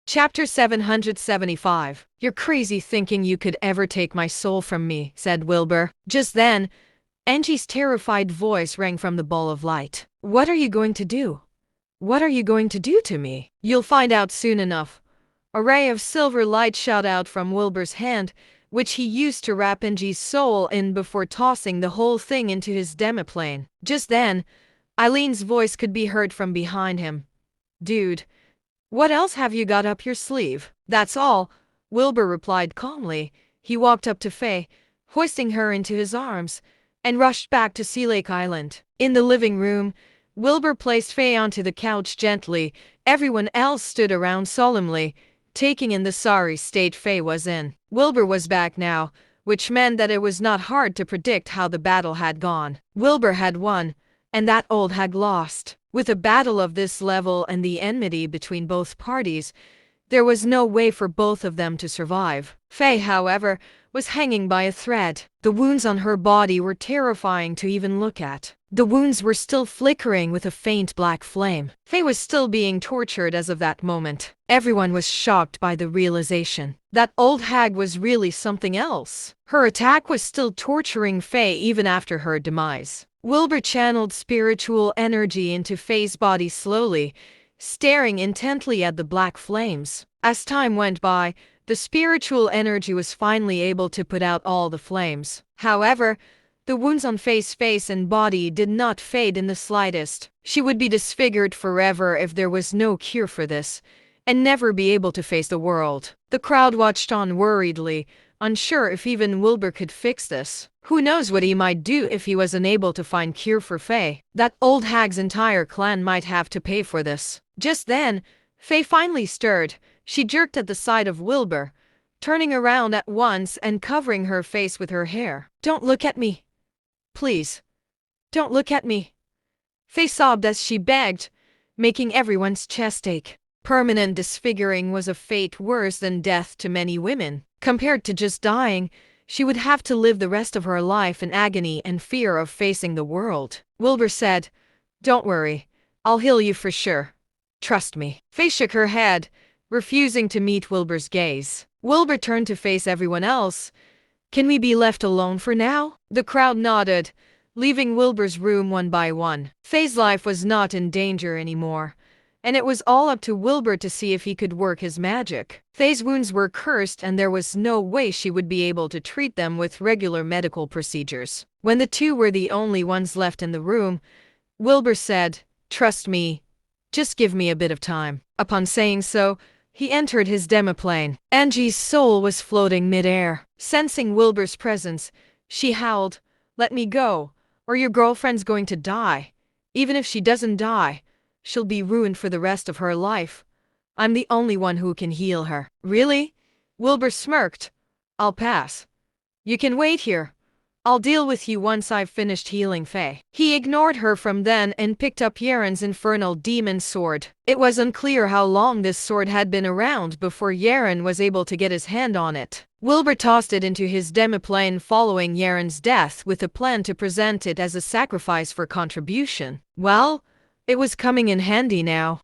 Chapter 775. "You're crazy thinking you could ever take my soul from me," said Wilbur. Just then, Angie's terrified voice rang from the ball of light. "What are you going to do? What are you going to do to me?" "You'll find out soon enough." A ray of silver light shot out from Wilbur's hand, which he used to wrap Angie's soul in before tossing the whole thing into his demiplane. Just then, Eileen's voice could be heard from behind him. "Dude, what else have you got up your sleeve?" "That's all," Wilbur replied calmly. He walked up to Faye, hoisting her into his arms, and rushed back to Sea Lake Island. In the living room, Wilbur placed Faye onto the couch gently. Everyone else stood around solemnly, taking in the sorry state Faye was in. Wilbur was back now, which meant that it was not hard to predict how the battle had gone. Wilbur had won, and that old hag lost. With a battle of this level and the enmity between both parties, there was no way for both of them to survive. Faye, however, was hanging by a thread. The wounds on her body were terrifying to even look at. The wounds were still flickering with a faint black flame. Faye was still being tortured as of that moment. Everyone was shocked by the realization that old hag was really something else. Her attack was still torturing Faye even after her demise. Wilbur channeled spiritual energy into Faye's body slowly, staring intently at the black flames. As time went by, the spiritual energy was finally able to put out all the flames. However, the wounds on Faye's face and body did not fade in the slightest. She would be disfigured forever if there was no cure for this, and never be able to face the world. The crowd watched on worriedly, unsure if even Wilbur could fix this. Who knows what he might do if he was unable to find cure for Faye? That old hag's entire clan might have to pay for this. Just then, Faye finally stirred. She jerked at the side of Wilbur, turning around at once and covering her face with her hair. "Don't look at me. Please. Don't look at me." Faye sobbed as she begged, making everyone's chest ache. Permanent disfiguring was a fate worse than death to many women. Compared to just dying, she would have to live the rest of her life in agony and fear of facing the world. Wilbur said, "Don't worry, I'll heal you for sure. Trust me." Faye shook her head, refusing to meet Wilbur's gaze. Wilbur turned to face everyone else. "Can we be left alone for now?" The crowd nodded, leaving Wilbur's room one by one. Faye's life was not in danger anymore, and it was all up to Wilbur to see if he could work his magic. Faye's wounds were cursed, and there was no way she would be able to treat them with regular medical procedures. When the two were the only ones left in the room, Wilbur said, "Trust me, just give me a bit of time." Upon saying so, he entered his demiplane. Angie's soul was floating mid-air. Sensing Wilbur's presence, she howled, "Let me go, or your girlfriend's going to die. Even if she doesn't die, she'll be ruined for the rest of her life. I'm the only one who can heal her." "Really?" Wilbur smirked. "I'll pass. You can wait here. I'll deal with you once I've finished healing Faye." He ignored her from then and picked up Yaren's infernal demon sword. It was unclear how long this sword had been around before Yaren was able to get his hand on it. Wilbur tossed it into his demiplane following Yaren's death with a plan to present it as a sacrifice for contribution. Well, it was coming in handy now.